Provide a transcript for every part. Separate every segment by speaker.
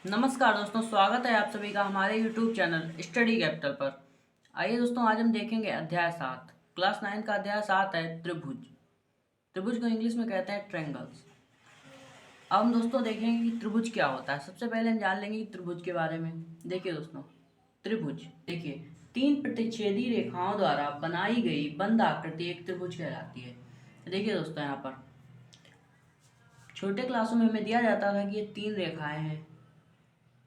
Speaker 1: नमस्कार दोस्तों, स्वागत है आप सभी का हमारे YouTube चैनल स्टडी कैपिटल पर। आइए दोस्तों, आज हम देखेंगे अध्याय 7 क्लास 9 का अध्याय 7 है त्रिभुज। त्रिभुज को इंग्लिश में कहते हैं ट्रायंगल्स। अब हम दोस्तों देखेंगे कि त्रिभुज क्या होता है। सबसे पहले हम जान लेंगे कि त्रिभुज के बारे में। देखिए दोस्तों, त्रिभुज देखिए तीन प्रतिच्छेदी रेखाओं द्वारा बनाई गई बंद आकृति एक त्रिभुज कहलाती है। देखिए दोस्तों, यहाँ पर छोटे क्लासों में हमें दिया जाता था कि ये तीन रेखाएं हैं,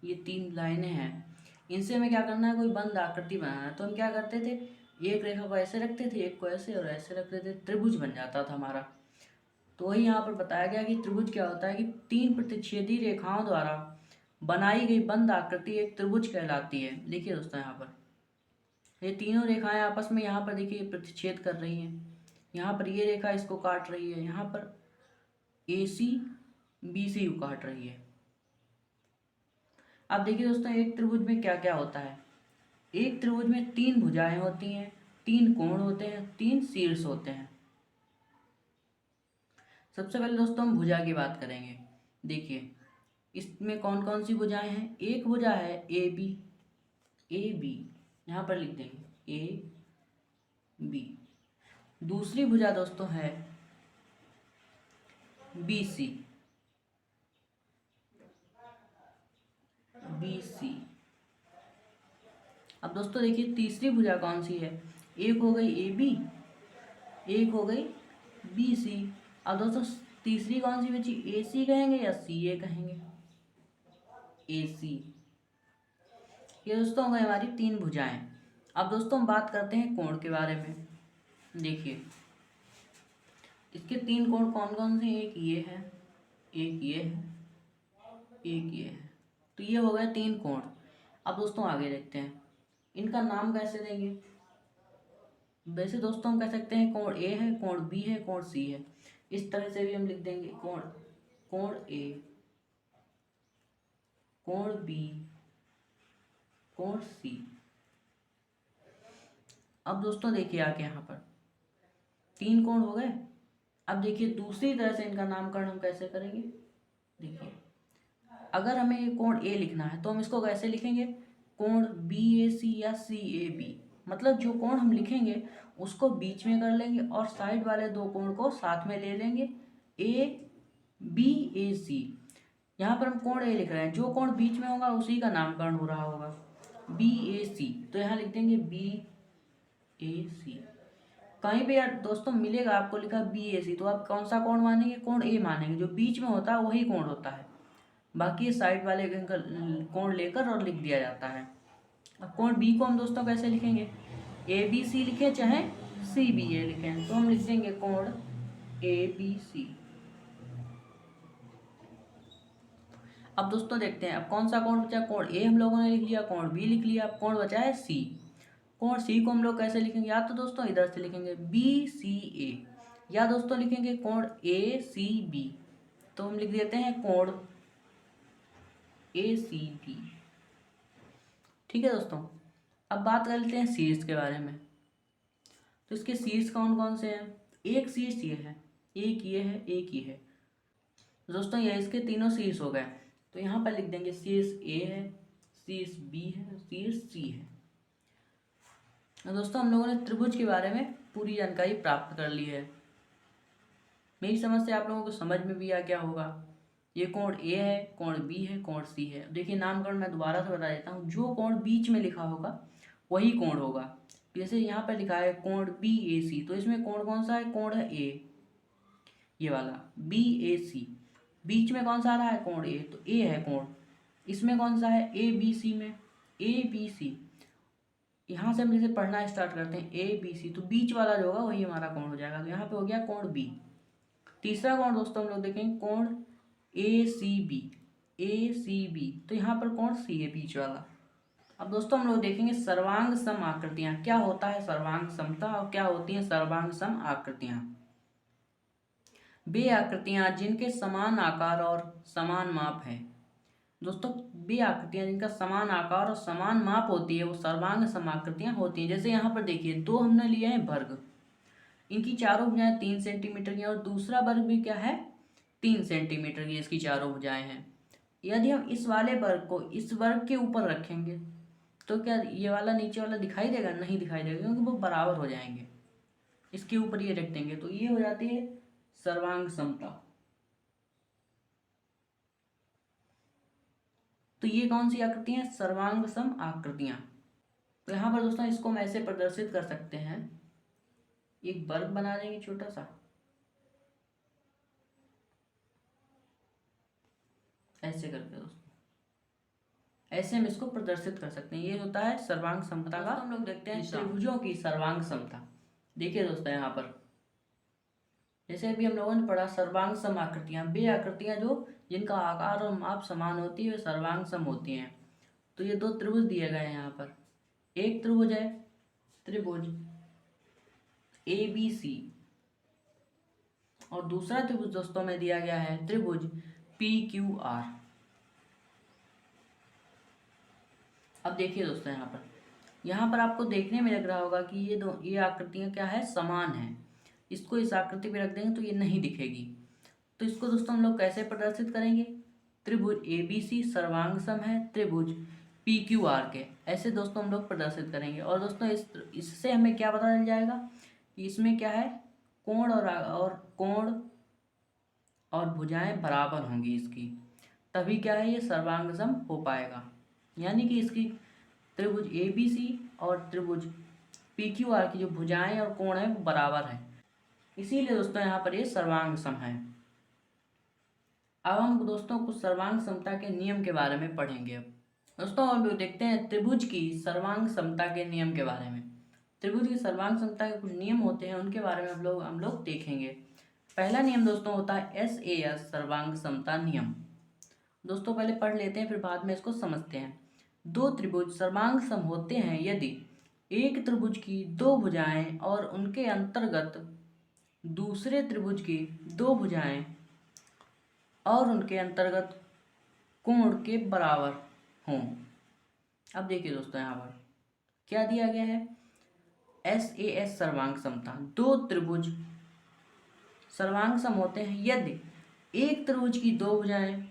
Speaker 1: ये तीन लाइनें हैं, इनसे हमें क्या करना है, कोई बंद आकृति बनाना है। तो हम क्या करते थे, एक रेखा को ऐसे रखते थे, एक को ऐसे और ऐसे रखते थे, त्रिभुज बन जाता था हमारा। तो वही यहाँ पर बताया गया कि त्रिभुज क्या होता है कि तीन प्रतिच्छेदी रेखाओं द्वारा बनाई गई बंद आकृति एक त्रिभुज कहलाती है। देखिए दोस्तों, यहाँ पर ये तीनों रेखाएं आपस में यहाँ पर देखिए प्रतिच्छेद कर रही हैं। यहाँ पर ये रेखा इसको काट रही है, यहाँ पर AC BC को काट रही है। अब देखिए दोस्तों, एक त्रिभुज में क्या क्या होता है। एक त्रिभुज में तीन भुजाएं होती हैं, तीन कोण होते हैं, तीन शीर्ष होते हैं। सबसे पहले दोस्तों हम भुजा की बात करेंगे। देखिए इसमें कौन कौन सी भुजाएं हैं। एक भुजा है AB, यहाँ पर लिख देंगे AB। दूसरी भुजा दोस्तों है BC। अब दोस्तों देखिए तीसरी भुजा कौन सी है। एक हो गई AB, एक हो गई BC। अब दोस्तों तीसरी कौन सी बची, AC कहेंगे या CA कहेंगे। AC। ये दोस्तों हो गई हमारी तीन भुजाएं। अब दोस्तों हम बात करते हैं कोण के बारे में। देखिए इसके तीन कोण कौन कौन से, एक ये है, एक ये है, एक ये है। तो ये हो गए तीन कोण। अब दोस्तों आगे देखते हैं, इनका नाम कैसे देंगे। वैसे दोस्तों हम कह सकते हैं कोण A है, कोण B है, कोण C है। इस तरह से भी हम लिख देंगे कोण A, कोण B, कोण C। अब दोस्तों देखिए आगे यहाँ पर तीन कोण हो गए। अब देखिए दूसरी तरह से इनका नामकरण हम कैसे करेंगे। देखिए अगर हमें ये कोण A लिखना है तो हम इसको कैसे लिखेंगे, कोण BAC या CAB। मतलब जो कोण हम लिखेंगे उसको बीच में कर लेंगे और साइड वाले दो कोण को साथ में ले लेंगे, ABAC। यहाँ पर हम कोण A लिख रहे हैं, जो कोण बीच में होगा उसी का नामकरण हो रहा होगा BAC। तो यहाँ लिख देंगे BAC। कहीं पे यार दोस्तों मिलेगा आपको लिखा BAC, तो आप कौन सा कोण मानेंगे, कोण A मानेंगे। जो बीच में होता है वही कोण होता है, बाकी साइड वाले कोण लेकर और लिख दिया जाता है। अब कोण B को हम दोस्तों कैसे लिखेंगे, ABC लिखें चाहे CBA लिखें, तो हम लिख देंगे कोण ABC। अब दोस्तों देखते हैं अब कौन सा कोण बचा। कोण A हम लोगों ने लिख लिया, कोण B लिख लिया, अब कोण बचा है C। कोण C को हम लोग कैसे लिखेंगे, या तो दोस्तों इधर से लिखेंगे BCA, या दोस्तों लिखेंगे कोण ACB। तो हम लिख देते हैं कोण ACB। ठीक है दोस्तों, अब बात कर लेते हैं शीर्ष के बारे में। तो इसके शीर्ष कौन कौन से हैं। एक शीर्ष ये है, एक ये है, एक ये है। दोस्तों ये इसके तीनों शीर्ष हो गए। तो यहाँ पर लिख देंगे शीर्ष A है, शीर्ष B है, शीर्ष C है। तो दोस्तों हम लोगों ने त्रिभुज के बारे में पूरी जानकारी प्राप्त कर ली है। मेरी समझ से आप लोगों को समझ में भी आ गया होगा। ये कोण A है, कोण B है, कोण C है। देखिए नामकरण मैं दोबारा से बता देता हूँ। जो कोण बीच में लिखा होगा वही कोण होगा। जैसे यहाँ पर लिखा है कोण BAC, तो इसमें कोण कौन सा है, कोण है A, ये वाला BAC। बीच में कौन सा आ रहा है, कोण A, तो A है कोण। इसमें कौन सा है, ABC में ABC। यहाँ से हम जैसे पढ़ना स्टार्ट करते हैं ABC, तो बीच वाला जो होगा वही हमारा कोण हो जाएगा। तो यहाँ पे हो गया कोण B। तीसरा कोण दोस्तों हम लोग देखेंगे कोण ACB। तो यहाँ पर कोण C है बीच वाला। अब दोस्तों हम लोग देखेंगे सर्वांग सम आकृतियाँ। क्या होता है सर्वांग समता और क्या होती हैं सर्वांग सम आकृतियाँ। वे आकृतियाँ जिनके समान आकार और समान माप है। दोस्तों वे आकृतियाँ जिनका समान आकार और समान माप होती है वो सर्वांग सम आकृतियाँ होती हैं। जैसे यहाँ पर देखिए दो हमने लिए हैं वर्ग, इनकी चारों भुजाएं 3 सेंटीमीटर की, और दूसरा वर्ग भी क्या है 3 सेंटीमीटर की, इसकी चारों भुजाएं हैं। यदि हम इस वाले वर्ग को इस वर्ग के ऊपर रखेंगे तो क्या ये वाला नीचे वाला दिखाई देगा? नहीं दिखाई देगा, क्योंकि वो बराबर हो जाएंगे। इसके ऊपर ये रख देंगे तो ये हो जाती है सर्वांग समता। तो ये कौन सी आकृतियां? सर्वांग सम आकृतियां। तो यहाँ पर दोस्तों इसको हम ऐसे प्रदर्शित कर सकते हैं, एक वर्ग बना देंगे छोटा सा, ऐसे करके दोस्तों, ऐसे हम इसको प्रदर्शित कर सकते हैं। ये होता है सर्वांग समता का। हम लोग देखते हैं त्रिभुजों की सर्वांग समता। देखिए दोस्तों यहाँ पर जैसे अभी हम लोगों ने पढ़ा सर्वांग सम आकृतियां, वे आकृतियां जो जिनका आकार और माप समान होती है वे सर्वांग सम होती हैं। तो ये दो त्रिभुज दिए गए हैं यहाँ पर। एक त्रिभुज है त्रिभुज ABC और दूसरा त्रिभुज दोस्तों में दिया गया है त्रिभुज PQR। अब देखिए दोस्तों यहाँ पर आपको देखने में लग रहा होगा कि ये आकृतियां क्या है? समान है। इसको इस आकृति पे रख देंगे तो ये नहीं दिखेगी। तो इसको दोस्तों हम लोग कैसे प्रदर्शित करेंगे? त्रिभुज ABC सर्वांग सम है त्रिभुज PQR के, ऐसे दोस्तों हम लोग प्रदर्शित करेंगे। और दोस्तों इससे हमें क्या पता चल जाएगा कि इसमें क्या है? कोण और भुजाएं बराबर होंगी इसकी, तभी क्या है? ये सर्वांग सम हो पाएगा। यानी कि इसकी त्रिभुज ABC और त्रिभुज PQR की जो भुजाएं और कोण है वो बराबर है, इसीलिए दोस्तों यहाँ पर ये सर्वांग सम है। अब हम दोस्तों कुछ सर्वांग समता के नियम के बारे में पढ़ेंगे। अब दोस्तों हम लोग देखते हैं त्रिभुज की सर्वांग समता के नियम के बारे में। त्रिभुज की सर्वांग समता के कुछ नियम होते हैं, उनके बारे में हम लोग देखेंगे। पहला नियम दोस्तों होता है SAS सर्वांग समता नियम। दोस्तों पहले पढ़ लेते हैं फिर बाद में इसको समझते हैं। दो त्रिभुज सर्वांग सम होते हैं यदि एक त्रिभुज की दो भुजाएं और उनके अंतर्गत दूसरे त्रिभुज की दो भुजाएं और उनके अंतर्गत कोण के बराबर हों। अब देखिए दोस्तों यहाँ पर क्या दिया गया है? SAS सर्वांग समता। दो त्रिभुज सर्वांग सम होते हैं यदि एक त्रिभुज की दो भुजाएं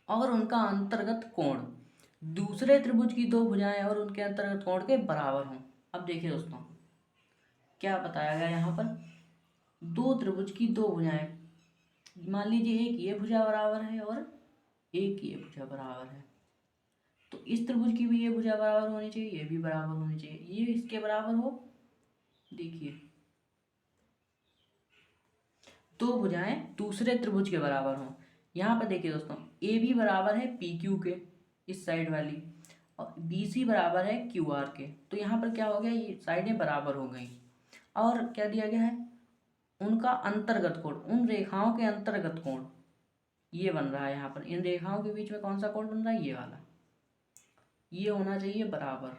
Speaker 1: और उनका अंतर्गत कोण दूसरे त्रिभुज की दो भुजाएं और उनके अंतर्गत कोण के बराबर हों। अब देखिए दोस्तों क्या बताया गया यहाँ पर? दो त्रिभुज की दो भुजाएं, मान लीजिए एक ये भुजा बराबर है और एक ये भुजा बराबर है, तो इस त्रिभुज की भी ये भुजा बराबर होनी चाहिए, ये भी बराबर होनी चाहिए, ये इसके बराबर हो। देखिए दो भुजाएं दूसरे त्रिभुज के बराबर हो। यहाँ पर देखिए दोस्तों AB बराबर है PQ के, इस साइड वाली, और BC बराबर है QR के। तो यहाँ पर क्या हो गया? ये साइडें बराबर हो गई। और क्या दिया गया है? उनका अंतर्गत कोण, उन रेखाओं के अंतर्गत कोण ये बन रहा है। यहाँ पर इन रेखाओं के बीच में कौन सा कोण बन रहा है? ये वाला, ये होना चाहिए बराबर।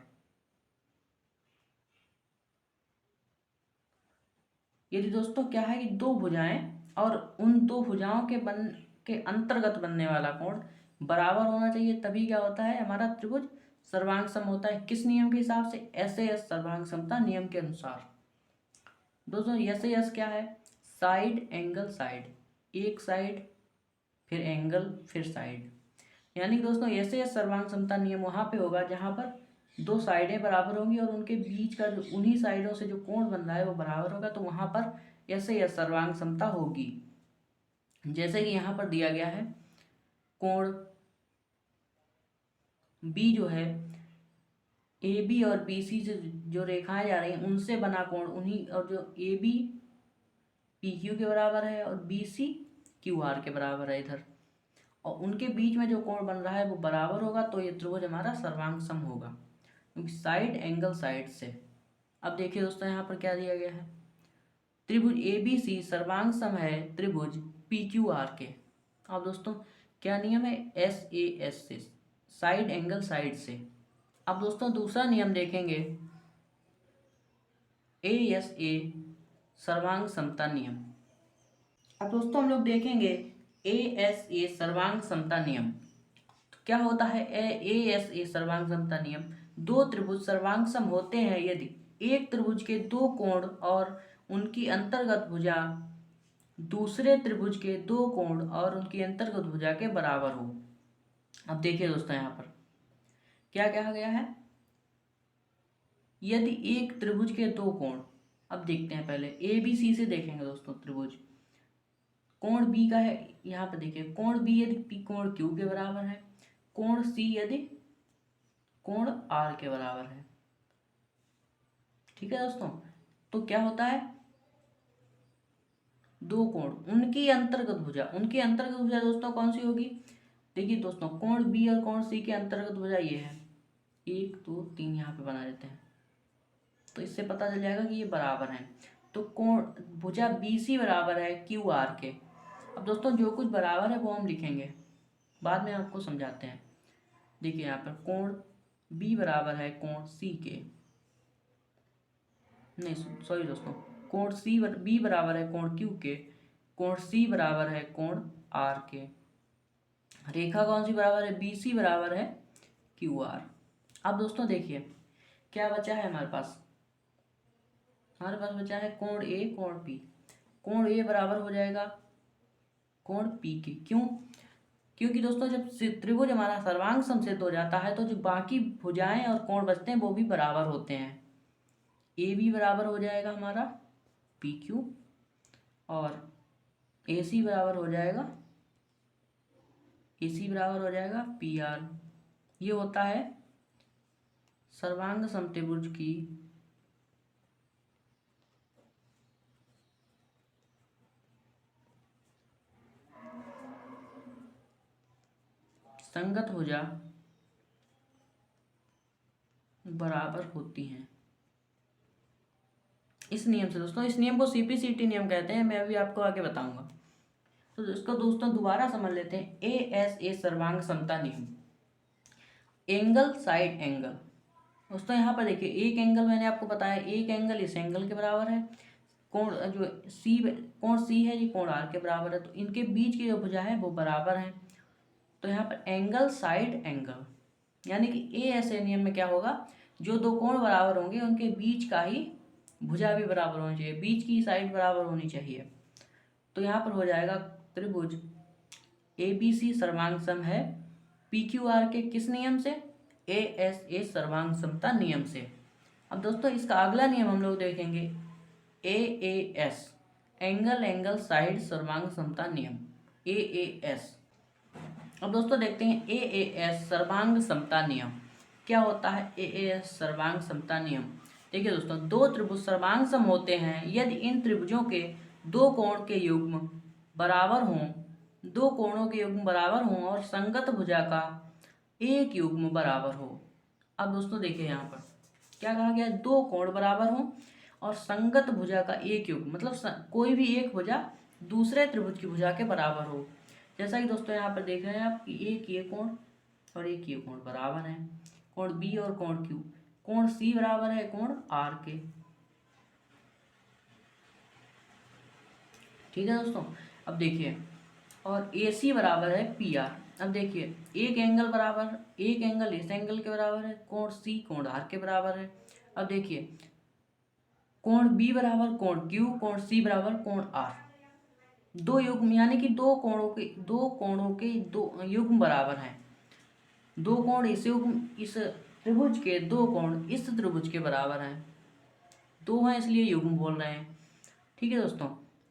Speaker 1: यदि दोस्तों क्या है कि दो भुजाएं और उन दो भुजाओं के अंतर्गत बनने वाला कोण बराबर होना चाहिए, तभी क्या होता है? हमारा त्रिभुज सर्वांग सम होता है। किस नियम के हिसाब से? SAS सर्वांग समता नियम के अनुसार। दोस्तों SAS क्या है? साइड एंगल साइड, एक साइड फिर एंगल फिर साइड। यानी कि दोस्तों SAS सर्वांग समता नियम वहाँ पे होगा जहाँ पर दो साइडें बराबर होंगी और उनके बीच का जो उन्हीं साइडों से जो कोण बन रहा है वो बराबर होगा, तो वहाँ पर SAS सर्वांग समता होगी। जैसे कि यहाँ पर दिया गया है कोण B जो है AB और BC से जो रेखाएं जा रही हैं उनसे बना कोण उन्हीं, और जो AB PQ के बराबर है और BC QR के बराबर है इधर, और उनके बीच में जो कोण बन रहा है वो बराबर होगा, तो ये त्रिभुज हमारा सर्वांग सम होगा, क्योंकि साइड एंगल साइड से। अब देखिए दोस्तों यहाँ पर क्या दिया गया है? त्रिभुज ABC सर्वांग सम है त्रिभुज PQR के। अब दोस्तों क्या नियम है? SAS से, साइड एंगल साइड से। अब दोस्तों दूसरा नियम देखेंगे ASA सर्वांग समता नियम। अब दोस्तों हम लोग देखेंगे ASA सर्वांग समता नियम। तो क्या होता है ASA सर्वांग समता नियम? दो त्रिभुज सर्वांग सम होते हैं यदि एक त्रिभुज के दो कोण और उनकी अंतर्गत भुजा दूसरे त्रिभुज के दो कोण और उनकी अंतर्गत भुजा के बराबर हो। अब देखिए दोस्तों यहाँ पर क्या कहा गया है, यदि एक त्रिभुज के दो कोण, अब देखते हैं पहले ए बी सी से देखेंगे दोस्तों त्रिभुज। कोण बी का है, यहाँ पर देखिए कोण बी यदि पी कोण क्यू के बराबर है, कोण सी यदि कोण आर के बराबर है। ठीक है दोस्तों, तो क्या होता है, दो कोण उनकी अंतर्गत भुजा, उनकी अंतर्गत भुजा दोस्तों कौन सी होगी, देखिए दोस्तों कोण बी और कोण सी के अंतर्गत भुजा ये है, 1 2 3 यहाँ पे बना देते हैं, तो इससे पता चल जाएगा कि ये बराबर हैं। तो कोण भुजा बी सी बराबर है क्यू आर के। अब दोस्तों जो कुछ बराबर है वो हम लिखेंगे, बाद में आपको समझाते हैं। देखिए यहाँ पर कोण बी बराबर है कोण सी के, नहीं सॉरी दोस्तों, कोण सी बी बराबर है कोण क्यू के, कोण सी बराबर है कोण आर के। रेखा कौन सी बराबर है, बी सी बराबर है क्यू आर। अब दोस्तों देखिए क्या बचा है हमारे पास, हमारे पास बचा है कोण ए कोण पी। कोण ए बराबर हो जाएगा कोण पी के, क्यों, क्योंकि दोस्तों जब त्रिभुज हमारा सर्वांग समसिद्ध हो जाता है तो जो बाकी भुजाएं और कोण बचते हैं वो भी बराबर होते हैं। ए बी बराबर हो जाएगा हमारा पी क्यू और ए सी बराबर हो जाएगा, ए सी बराबर हो जाएगा पी आर। ये होता है सर्वांग समत्रिभुज की संगत भुजा बराबर होती हैं। इस नियम से दोस्तों, इस नियम को सीपीसीटी नियम कहते हैं, मैं अभी आपको आगे बताऊंगा। तो इसको दोस्तों दोबारा समझ लेते हैं, ए एस ए सर्वांग समता नियम। एंगल साइड एंगल, दोस्तों यहाँ पर देखिए एक एंगल मैंने आपको बताया, एक एंगल इस एंगल के बराबर है, कोण जो सी कोण सी है ये कोण आर के बराबर है, तो इनके बीच की जो भुजा है वो बराबर है। तो यहाँ पर एंगल साइड एंगल, यानी कि ए ऐसे नियम में क्या होगा, जो दो कोण बराबर होंगे उनके बीच का ही भुजा भी बराबर होनी चाहिए, बीच की साइड बराबर होनी चाहिए। तो यहाँ पर हो जाएगा त्रिभुज ए बी सी सर्वांग सम है पी क्यू आर के किस नियम से, ए एस ए सर्वांग समता नियम से। अब दोस्तों इसका अगला नियम हम लोग देखेंगे, A S angle angle side सर्वांग समता नियम, ए एस। अब दोस्तों देखते हैं ए एस सर्वांग समता नियम क्या होता है। ए एस सर्वांग समता नियम, देखिए दोस्तों दो त्रिभुज सर्वांग सम होते हैं यदि इन त्रिभुजों के दो कोण के युग्म बराबर हों, दो कोणों के युग्म बराबर हों और संगत भुजा का एक युग्म बराबर हो। अब दोस्तों देखिए यहाँ पर क्या कहा गया, दो कोण बराबर हों और संगत भुजा का एक युग्म, मतलब कोई भी एक भुजा दूसरे त्रिभुज की भुजा के बराबर हो। जैसा कि दोस्तों यहाँ पर देख रहे हैं आप कि एक ये कोण और एक ये कोण बराबर है, कोण बी और कोण क्यू, कोण सी बराबर है कोण आर के। ठीक है दोस्तों, अब देखिए और ए सी बराबर है पी आर। अब देखिए एक एंगल बराबर, एक एंगल इस एंगल के बराबर है, कोण सी कोण आर के बराबर है। अब देखिए कोण बी बराबर कोण क्यू, कोण सी बराबर कोण आर, दो युग्म यानी कि दो कोणों के दो युग्म बराबर हैं। दो कोण इस युग्म इस त्रिभुज के दो कोण इस त्रिभुज के बराबर हैं, दो हैं इसलिए युग्म बोल रहे हैं। ठीक है दोस्तों,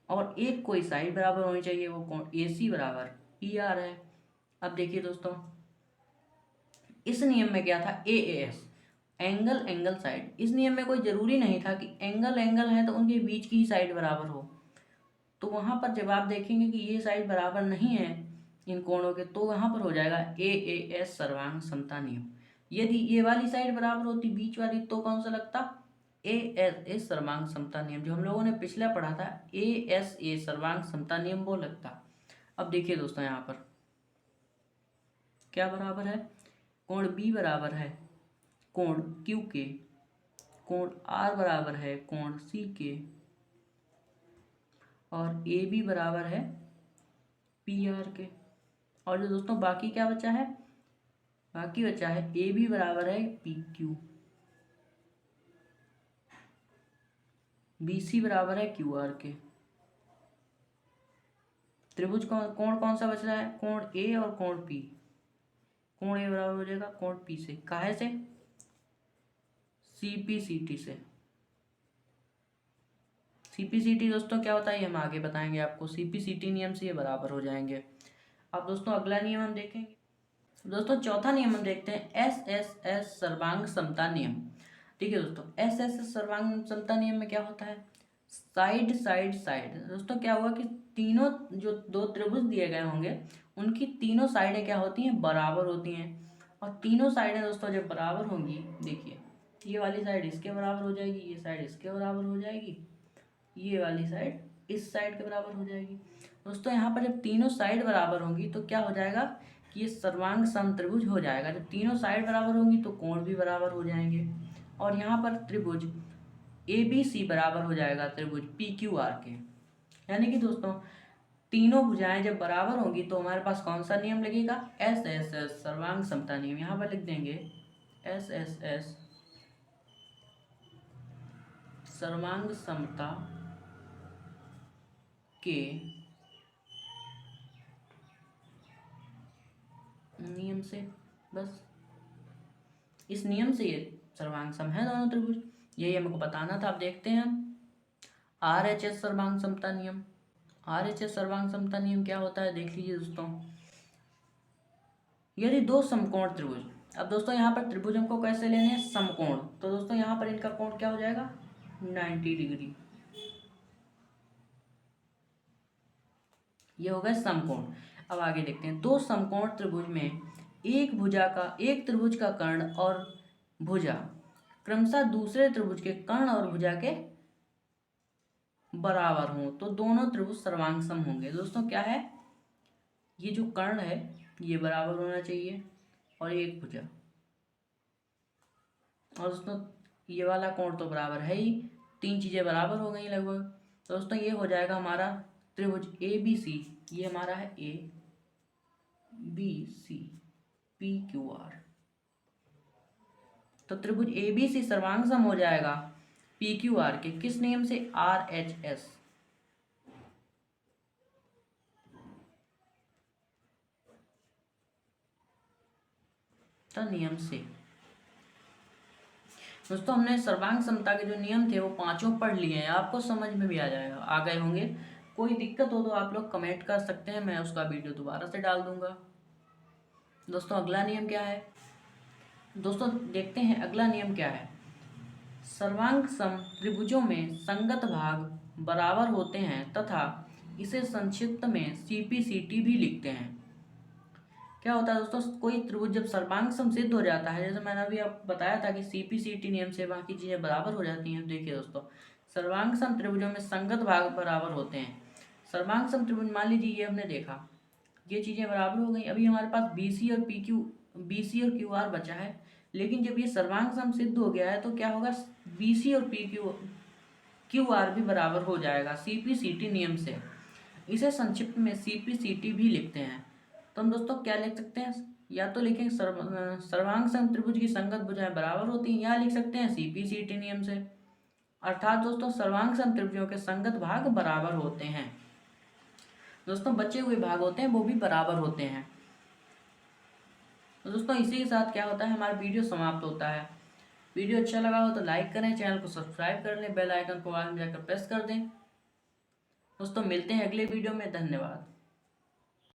Speaker 1: और एक कोई साइड बराबर होनी चाहिए, वो कोण ए सी बराबर पी आर है। अब देखिए दोस्तों इस नियम में क्या था, A S angle angle side, इस नियम में कोई जरूरी नहीं था कि एंगल एंगल है तो उनके बीच की साइड बराबर हो। तो वहां पर जब आप देखेंगे कि ये साइड बराबर नहीं है इन कोणों के, तो वहां पर हो जाएगा ए एस सर्वांग समता नियम। यदि ये वाली साइड बराबर होती बीच वाली तो कौन सा लगता, ए एस ए सर्वांग समता नियम, जो हम लोगों ने पिछला पढ़ा था ए एस ए सर्वांग समता नियम वो लगता। अब देखिए दोस्तों यहाँ पर क्या बराबर है, कोण बी बराबर है कोण क्यू के, कोण आर बराबर है कोण सी के, और ए बी बराबर है पी आर के। और जो दोस्तों बाकी क्या बचा है, बाकी बचा है ए बी बराबर है पी क्यू, बी सी बराबर है क्यू आर के। त्रिभुज कोण कौन सा बच रहा है? कोण ए और कोण पी। कोण ए बराबर हो जाएगा कोण पी से, काहे से? CPCT से। CPCT दोस्तों क्या होता है ये हम आगे बताएंगे आपको। CPCT नियम से ये बराबर हो जाएंगे। अब दोस्तों अगला नियम हम देखेंगे। दोस्तों चौथा नियम हम देखते हैं SSS सर्वांग समता नियम। ठीक है दोस्तों, SSS सर्वांग समता नियम में क्या होता है? Side side side. दोस्तों क्या हुआ कि तीनों जो दो त्रिभुज दिए गए होंगे उनकी तीनों साइडें क्या होती हैं? बराबर होती हैं। और तीनों साइडें दोस्तों जब बराबर होंगी, देखिए ये वाली साइड इसके बराबर हो जाएगी, ये साइड इसके बराबर हो जाएगी, ये वाली साइड इस साइड के बराबर हो जाएगी। दोस्तों यहाँ पर जब तीनों साइड बराबर होंगी तो क्या हो जाएगा कि ये सर्वांग समत्रिभुज हो जाएगा। जब तीनों साइड बराबर होंगी तो कोण भी बराबर हो जाएंगे। और यहाँ पर त्रिभुज ABC बराबर हो जाएगा त्रिभुज PQR के। यानी कि दोस्तों तीनों भुजाएं जब बराबर होंगी तो हमारे पास कौन सा नियम लगेगा? SSS सर्वांग समता नियम। यहाँ पर लिख देंगे SSS सर्वांग समता के नियम से। बस इस नियम से ये सर्वांग सम है दोनों त्रिभुज, यही हमको बताना था। अब देखते हैं हम RHS सर्वांग समता नियम। RHS सर्वांग समता नियम क्या होता है देख लीजिए दोस्तों। यदि दो समकोण त्रिभुज, अब दोस्तों यहाँ पर त्रिभुज हमको कैसे लेने हैं? समकोण। तो दोस्तों यहाँ पर इनका कोण क्या हो जाएगा? 90 डिग्री। ये हो गए समकोण। अब आगे देखते हैं, दो समकोण त्रिभुज में एक त्रिभुज का कर्ण और भुजा क्रमशः दूसरे त्रिभुज के कर्ण और भुजा के बराबर हों तो दोनों त्रिभुज सर्वांग सम होंगे। दोस्तों क्या है, ये जो कर्ण है ये बराबर होना चाहिए और एक भुजा, और दोस्तों ये वाला कोण तो बराबर है ही, तीन चीजें बराबर हो गई लगभग। तो दोस्तों ये हो जाएगा हमारा त्रिभुज ABC। ये हमारा है ABC PQR। तो त्रिभुज ABC सर्वांग सम हो जाएगा PQR के किस नियम से? RHS नियम से। दोस्तों हमने सर्वांग समता के जो नियम थे वो पांचों पढ़ लिए हैं, आपको समझ में भी आ गए होंगे। कोई दिक्कत हो तो आप लोग कमेंट कर सकते हैं, मैं उसका वीडियो दोबारा से डाल दूंगा। दोस्तों अगला नियम क्या है? दोस्तों देखते हैं अगला नियम क्या है। सर्वांग सम त्रिभुजों में संगत भाग बराबर होते हैं तथा इसे संक्षिप्त में CPCT भी लिखते हैं। क्या होता है दोस्तों, कोई त्रिभुज जब सर्वांग सम सिद्ध हो जाता है, जैसे मैंने अभी आप बताया था कि CPCT नियम से बाकी चीजें बराबर हो जाती हैं। देखिए दोस्तों, सर्वांग सम त्रिभुजों में संगत भाग बराबर होते हैं। सर्वांग सम त्रिभुज मान लीजिए ये हमने देखा, ये चीजें बराबर हो गई। अभी हमारे पास BC और QR बचा है, लेकिन जब ये सर्वांग सम सिद्ध हो गया है तो क्या होगा? BC और QR भी बराबर हो जाएगा CPCT नियम से। इसे संक्षिप्त में CPCT भी लिखते हैं। तो हम दोस्तों क्या लिख सकते हैं? या तो लिखेंगे सर्वांग सम त्रिभुज की संगत भुजाएं बराबर होती हैं, या लिख सकते हैं CPCT नियम से। अर्थात दोस्तों सर्वांग सम त्रिभुजों के संगत भाग बराबर होते हैं। दोस्तों बचे हुए भाग होते हैं वो भी बराबर होते हैं। तो दोस्तों इसी के साथ क्या होता है, हमारा वीडियो समाप्त होता है। वीडियो अच्छा लगा हो तो लाइक करें, चैनल को सब्सक्राइब कर लें, बेल आइकन को ऑल में जाकर प्रेस कर दें। दोस्तों मिलते हैं अगले वीडियो में, धन्यवाद।